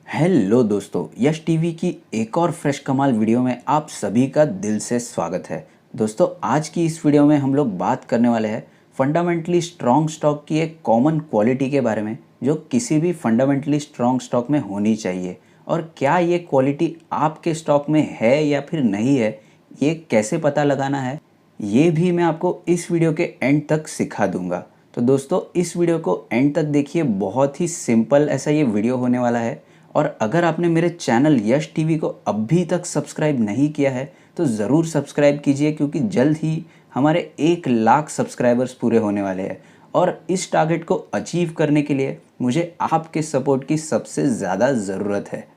Hello दोस्तों, यश TV की एक और फ्रेश कमाल वीडियो में आप सभी का दिल से स्वागत है। दोस्तों, आज की इस वीडियो में हम लोग बात करने वाले हैं फंडामेंटली स्ट्रॉन्ग स्टॉक की एक कॉमन क्वालिटी के बारे में जो किसी भी फंडामेंटली स्ट्रॉन्ग स्टॉक में होनी चाहिए। और क्या ये क्वालिटी आपके स्टॉक में है या फिर नहीं है, ये कैसे पता लगाना है, ये भी मैं आपको इस वीडियो के एंड तक सिखा दूंगा। तो दोस्तों, इस वीडियो को एंड तक देखिए, बहुत ही सिंपल ऐसा ये वीडियो होने वाला है। और अगर आपने मेरे चैनल यश टीवी को अभी तक सब्सक्राइब नहीं किया है तो ज़रूर सब्सक्राइब कीजिए, क्योंकि जल्द ही हमारे 1 लाख सब्सक्राइबर्स पूरे होने वाले हैं। और इस टारगेट को अचीव करने के लिए मुझे आपके सपोर्ट की सबसे ज़्यादा ज़रूरत है।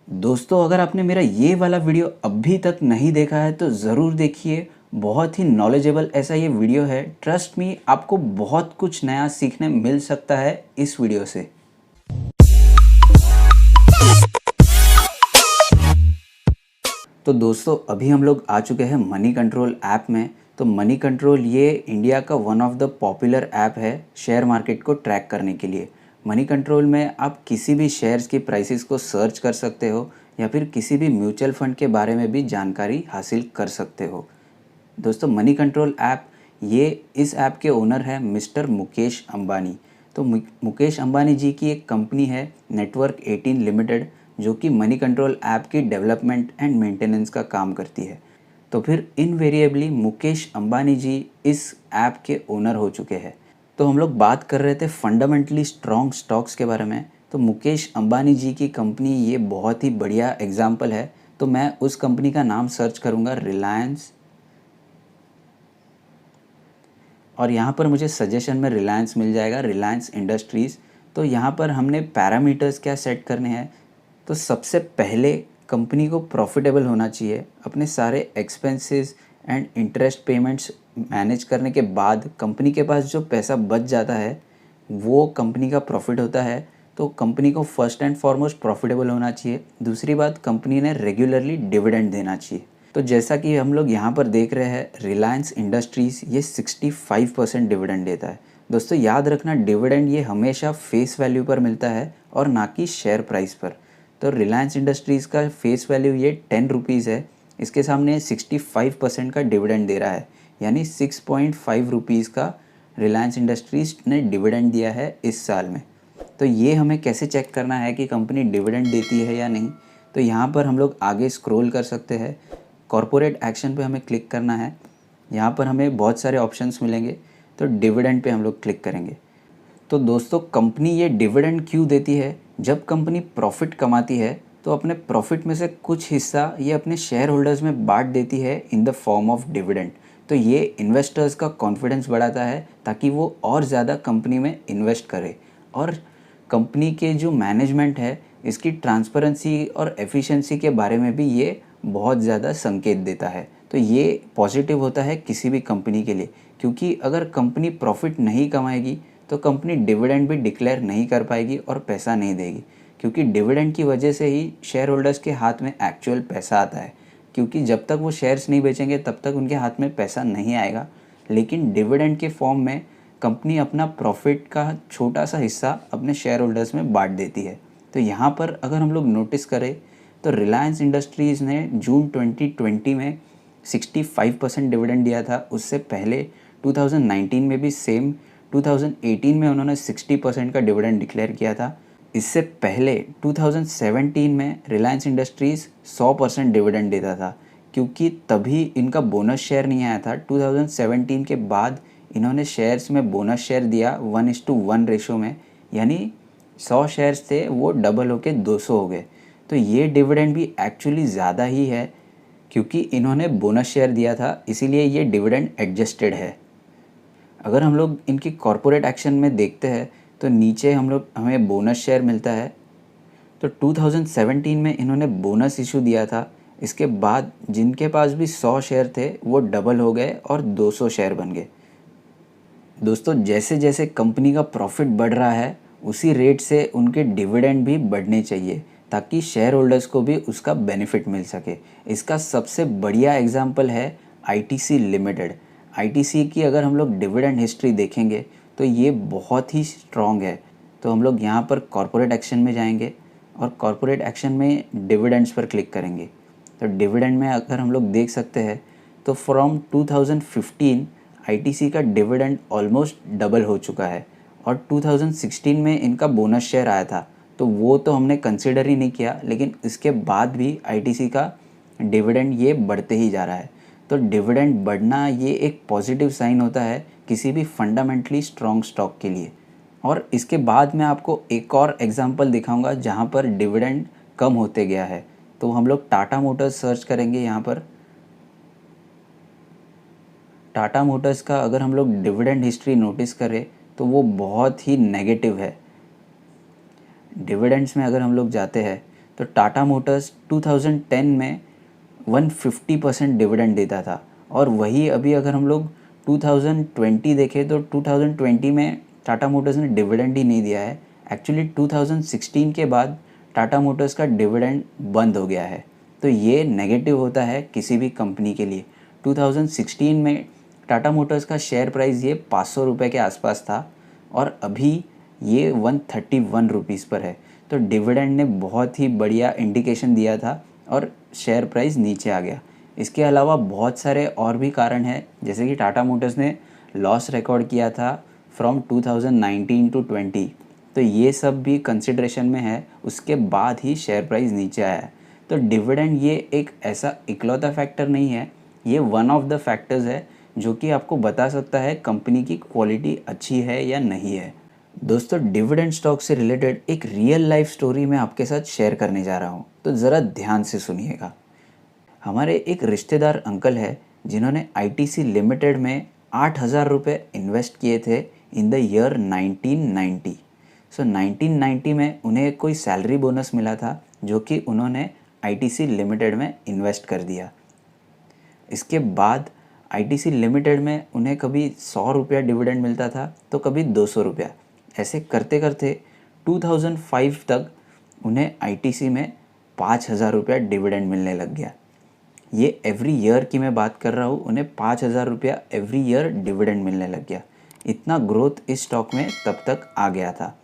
दोस्तों, अगर आपने मेरा ये वाला वीडियो अभी तक नहीं देखा है तो ज़रूर देखिए, बहुत ही नॉलेजेबल ऐसा ये वीडियो है। ट्रस्ट मी, आपको बहुत कुछ नया सीखने मिल सकता है इस वीडियो से। तो दोस्तों, अभी हम लोग आ चुके हैं मनी कंट्रोल ऐप में। तो मनी कंट्रोल ये इंडिया का one of the popular app है शेयर मार्केट को ट्रैक करने के लिए। मनी कंट्रोल में आप किसी भी शेयर्स की प्राइसेस को सर्च कर सकते हो या फिर किसी भी म्यूचुअल फंड के बारे में भी जानकारी हासिल कर सकते हो। दोस्तों, मनी कंट्रोल ऐप, ये इस ऐप के ओनर है मिस्टर मुकेश अंबानी। तो मुकेश अंबानी जी की एक कंपनी है नेटवर्क 18 लिमिटेड, जो कि मनी कंट्रोल ऐप की डेवलपमेंट एंड मेंटेनेंस का काम करती है। तो फिर इनवेरिएबली मुकेश अंबानी जी इस ऐप के ओनर हो चुके हैं। तो हम लोग बात कर रहे थे फंडामेंटली स्ट्रॉन्ग स्टॉक्स के बारे में। तो मुकेश अंबानी जी की कंपनी ये बहुत ही बढ़िया एग्जाम्पल है। तो मैं उस कंपनी का नाम सर्च करूँगा, रिलायंस, और यहाँ पर मुझे सजेशन में रिलायंस मिल जाएगा, रिलायंस इंडस्ट्रीज़। तो यहाँ पर हमने पैरामीटर्स क्या सेट करने हैं। तो सबसे पहले कंपनी को प्रॉफिटेबल होना चाहिए। अपने सारे expenses and interest payments manage करने के बाद कंपनी के पास जो पैसा बच जाता है वो कंपनी का प्रॉफिट होता है। तो कंपनी को फर्स्ट एंड फॉरमोस्ट प्रॉफिटेबल होना चाहिए। दूसरी बात, कंपनी ने रेगुलरली डिविडेंड देना चाहिए। तो जैसा कि हम लोग यहाँ पर देख रहे हैं, रिलायंस इंडस्ट्रीज़ ये 65% डिविडेंड देता है। दोस्तों, याद रखना, डिविडेंड ये हमेशा फेस वैल्यू पर मिलता है और ना कि शेयर प्राइस पर। तो रिलायंस इंडस्ट्रीज़ का फेस वैल्यू ये 10 रुपीज़ है, इसके सामने 65% का डिविडेंड दे रहा है, यानी 6.5 रुपीज़ का रिलायंस इंडस्ट्रीज़ ने डिविडेंड दिया है इस साल में। तो ये हमें कैसे चेक करना है कि कंपनी डिविडेंड देती है या नहीं। तो यहाँ पर हम लोग आगे स्क्रॉल कर सकते हैं, कॉर्पोरेट एक्शन पे हमें क्लिक करना है। यहाँ पर हमें बहुत सारे ऑप्शंस मिलेंगे, तो डिविडेंड पे हम लोग क्लिक करेंगे। तो दोस्तों, कंपनी ये डिविडेंड क्यों देती है? जब कंपनी प्रॉफिट कमाती है तो अपने प्रॉफिट में से कुछ हिस्सा ये अपने शेयर होल्डर्स में बांट देती है in the form of dividend. तो ये इन्वेस्टर्स का कॉन्फिडेंस बढ़ाता है ताकि वो और ज़्यादा कंपनी में इन्वेस्ट करे। और कंपनी के जो मैनेजमेंट है, इसकी ट्रांसपेरेंसी और एफिशिएंसी के बारे में भी ये बहुत ज़्यादा संकेत देता है। तो ये पॉजिटिव होता है किसी भी कंपनी के लिए, क्योंकि अगर कंपनी प्रॉफिट नहीं कमाएगी तो कंपनी डिविडेंड भी डिक्लेयर नहीं कर पाएगी और पैसा नहीं देगी, क्योंकि डिविडेंड की वजह से ही शेयर होल्डर्स के हाथ में एक्चुअल पैसा आता है। क्योंकि जब तक वो शेयर्स नहीं बेचेंगे तब तक उनके हाथ में पैसा नहीं आएगा। लेकिन डिविडेंड के फॉर्म में कंपनी अपना प्रॉफिट का छोटा सा हिस्सा अपने शेयर होल्डर्स में बांट देती है। तो यहाँ पर अगर हम लोग नोटिस करें तो रिलायंस इंडस्ट्रीज़ ने जून 2020 में 65% डिविडेंड दिया था। उससे पहले 2019 में भी सेम, 2018 में उन्होंने 60% का डिविडेंड डिक्लेयर किया था। इससे पहले 2017 में रिलायंस इंडस्ट्रीज़ 100% डिविडेंड देता था, क्योंकि तभी इनका बोनस शेयर नहीं आया था। 2017 के बाद इन्होंने शेयर्स में बोनस शेयर दिया 1:1 रेशो में, यानी 100 शेयर्स थे वो डबल होके 200 हो गए। तो ये डिविडेंड भी एक्चुअली ज़्यादा ही है, क्योंकि इन्होंने बोनस शेयर दिया था, इसीलिए ये डिविडेंड एडजस्टेड है। अगर हम लोग इनकी कॉर्पोरेट एक्शन में देखते हैं तो नीचे हमें बोनस शेयर मिलता है। तो 2017 में इन्होंने बोनस इशू दिया था। इसके बाद जिनके पास भी 100 शेयर थे वो डबल हो गए और 200 शेयर बन गए। दोस्तों, जैसे जैसे कंपनी का प्रॉफिट बढ़ रहा है उसी रेट से उनके डिविडेंड भी बढ़ने चाहिए, ताकि शेयर होल्डर्स को भी उसका बेनिफिट मिल सके। इसका सबसे बढ़िया एग्जांपल है आईटीसी लिमिटेड। आईटीसी की अगर हम लोग डिविडेंड हिस्ट्री देखेंगे तो ये बहुत ही स्ट्रॉन्ग है। तो हम लोग यहाँ पर कॉर्पोरेट एक्शन में जाएंगे और कॉर्पोरेट एक्शन में डिविडेंड्स पर क्लिक करेंगे। तो डिविडेंड में अगर हम लोग देख सकते हैं तो फ्रॉम 2015 आईटीसी का डिविडेंड ऑलमोस्ट डबल हो चुका है और 2016 में इनका बोनस शेयर आया था, तो वो तो हमने कंसिडर ही नहीं किया, लेकिन इसके बाद भी आईटीसी का डिविडेंड ये बढ़ते ही जा रहा है। तो डिविडेंड बढ़ना ये एक पॉजिटिव साइन होता है किसी भी फंडामेंटली स्ट्रॉन्ग स्टॉक के लिए। और इसके बाद मैं आपको एक और एग्जांपल दिखाऊंगा जहाँ पर डिविडेंड कम होते गया है। तो हम लोग टाटा मोटर्स सर्च करेंगे। यहाँ पर टाटा मोटर्स का अगर हम लोग डिविडेंड हिस्ट्री नोटिस करें तो वो बहुत ही नेगेटिव है। डिविडेंड्स में अगर हम लोग जाते हैं तो टाटा मोटर्स 2010 में 150% डिविडेंड देता था, और वही अभी अगर हम लोग 2020 देखें तो 2020 में टाटा मोटर्स ने डिविडेंड ही नहीं दिया है। एक्चुअली 2016 के बाद टाटा मोटर्स का डिविडेंड बंद हो गया है। तो ये नेगेटिव होता है किसी भी कंपनी के लिए। 2016 में टाटा मोटर्स का शेयर प्राइस ये 500 रुपये के आसपास था और अभी ये 131 रुपीज़ पर है। तो डिविडेंड ने बहुत ही बढ़िया इंडिकेशन दिया था और शेयर प्राइस नीचे आ गया। इसके अलावा बहुत सारे और भी कारण हैं, जैसे कि टाटा मोटर्स ने लॉस रिकॉर्ड किया था फ्रॉम 2019 टू 20, तो ये सब भी कंसिडरेशन में है, उसके बाद ही शेयर प्राइस नीचे आया है। तो डिविडेंड ये एक ऐसा इकलौता फैक्टर नहीं है, ये वन ऑफ द फैक्टर्स है जो कि आपको बता सकता है कंपनी की क्वालिटी अच्छी है या नहीं है। दोस्तों, डिविडेंड स्टॉक से रिलेटेड एक रियल लाइफ स्टोरी मैं आपके साथ शेयर करने जा रहा हूँ, तो ज़रा ध्यान से सुनिएगा। हमारे एक रिश्तेदार अंकल है जिन्होंने आईटीसी लिमिटेड में 8,000 रुपये इन्वेस्ट किए थे इन द ईयर 1990। सो 1990 में उन्हें कोई सैलरी बोनस मिला था जो कि उन्होंने आईटीसी लिमिटेड में इन्वेस्ट कर दिया। इसके बाद आईटीसी लिमिटेड में उन्हें कभी 100 रुपया डिविडेंड मिलता था तो कभी 200 रुपया। ऐसे करते करते 2005 तक उन्हें आईटीसी में 5,000 रुपया डिविडेंड मिलने लग गया। ये एवरी ईयर की मैं बात कर रहा हूँ, उन्हें 5,000 रुपया एवरी ईयर डिविडेंड मिलने लग गया। इतना ग्रोथ इस स्टॉक में तब तक आ गया था।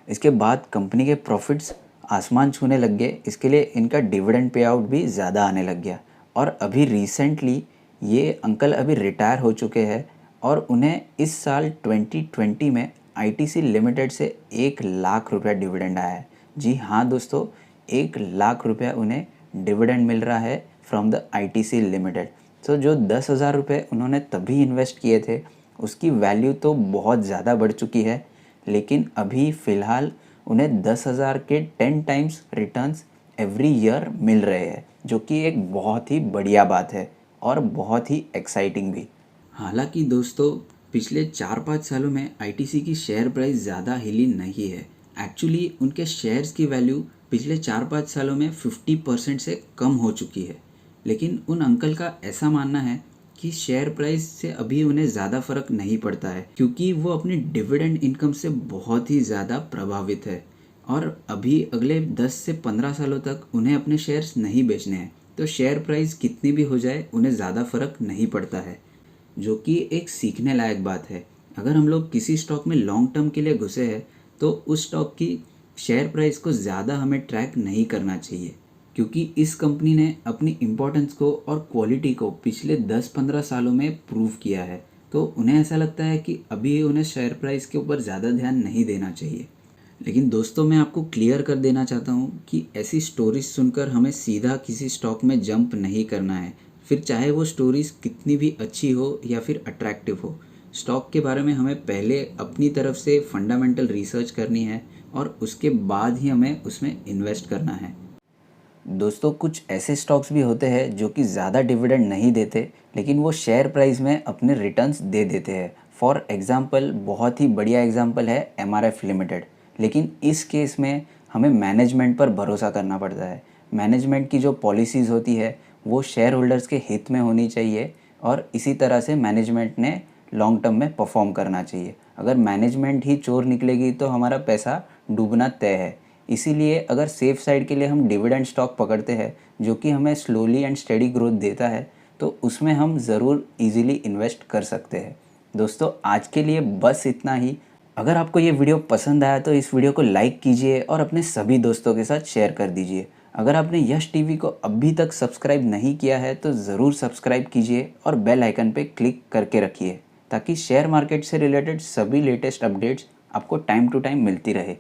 इसके बाद कंपनी के प्रॉफिट्स आसमान छूने लग गए, इसके लिए इनका डिविडेंड पे आउट भी ज़्यादा आने लग गया। और अभी रिसेंटली ये अंकल अभी रिटायर हो चुके हैं और उन्हें इस साल 2020 में आईटीसी लिमिटेड से 1,00,000 रुपया डिविडेंड आया है। जी हाँ दोस्तों, 1,00,000 रुपया उन्हें डिविडेंड मिल रहा है फ्रॉम द आईटीसी लिमिटेड। तो जो 10,000 रुपये उन्होंने तभी इन्वेस्ट किए थे उसकी वैल्यू तो बहुत ज़्यादा बढ़ चुकी है, लेकिन अभी फ़िलहाल उन्हें 10,000 के 10 टाइम्स रिटर्न्स एवरी ईयर मिल रहे हैं, जो कि एक बहुत ही बढ़िया बात है और बहुत ही एक्साइटिंग भी। हालांकि दोस्तों, पिछले 4-5 सालों में आईटीसी की शेयर प्राइस ज़्यादा हिली नहीं है। एक्चुअली उनके शेयर्स की वैल्यू पिछले 4-5 सालों में 50% से कम हो चुकी है। लेकिन उन अंकल का ऐसा मानना है कि शेयर प्राइस से अभी उन्हें ज़्यादा फ़र्क नहीं पड़ता है, क्योंकि वो अपनी डिविडेंड इनकम से बहुत ही ज़्यादा प्रभावित है और अभी अगले 10 से 15 सालों तक उन्हें अपने शेयर्स नहीं बेचने हैं। तो शेयर प्राइस कितनी भी हो जाए उन्हें ज़्यादा फ़र्क नहीं पड़ता है, जो कि एक सीखने लायक बात है। अगर हम लोग किसी स्टॉक में लॉन्ग टर्म के लिए घुसे हैं तो उस स्टॉक की शेयर प्राइस को ज़्यादा हमें ट्रैक नहीं करना चाहिए, क्योंकि इस कंपनी ने अपनी इम्पोर्टेंस को और क्वालिटी को पिछले 10-15 सालों में प्रूव किया है। तो उन्हें ऐसा लगता है कि अभी उन्हें शेयर प्राइस के ऊपर ज़्यादा ध्यान नहीं देना चाहिए। लेकिन दोस्तों, मैं आपको क्लियर कर देना चाहता हूँ कि ऐसी स्टोरीज सुनकर हमें सीधा किसी स्टॉक में जंप नहीं करना है, फिर चाहे वो स्टोरीज कितनी भी अच्छी हो या फिर अट्रैक्टिव हो। स्टॉक के बारे में हमें पहले अपनी तरफ से फंडामेंटल रिसर्च करनी है और उसके बाद ही हमें उसमें इन्वेस्ट करना है। दोस्तों, कुछ ऐसे स्टॉक्स भी होते हैं जो कि ज़्यादा डिविडेंड नहीं देते, लेकिन वो शेयर प्राइस में अपने रिटर्न्स दे देते हैं। फॉर एग्ज़ाम्पल, बहुत ही बढ़िया एग्ज़ाम्पल है एमआरएफ लिमिटेड। लेकिन इस केस में हमें मैनेजमेंट पर भरोसा करना पड़ता है। मैनेजमेंट की जो पॉलिसीज़ होती है वो शेयर होल्डर्स के हित में होनी चाहिए और इसी तरह से मैनेजमेंट ने लॉन्ग टर्म में परफॉर्म करना चाहिए। अगर मैनेजमेंट ही चोर निकलेगी तो हमारा पैसा डूबना तय है। इसीलिए अगर सेफ साइड के लिए हम डिविडेंड स्टॉक पकड़ते हैं जो कि हमें स्लोली एंड स्टेडी ग्रोथ देता है, तो उसमें हम ज़रूर इजीली इन्वेस्ट कर सकते हैं। दोस्तों, आज के लिए बस इतना ही। अगर आपको ये वीडियो पसंद आया तो इस वीडियो को लाइक कीजिए और अपने सभी दोस्तों के साथ शेयर कर दीजिए। अगर आपने यश टीवी को अभी तक सब्सक्राइब नहीं किया है तो ज़रूर सब्सक्राइब कीजिए और बेल आइकन पे क्लिक करके रखिए ताकि शेयर मार्केट से रिलेटेड सभी लेटेस्ट अपडेट्स आपको टाइम टू टाइम मिलती रहे।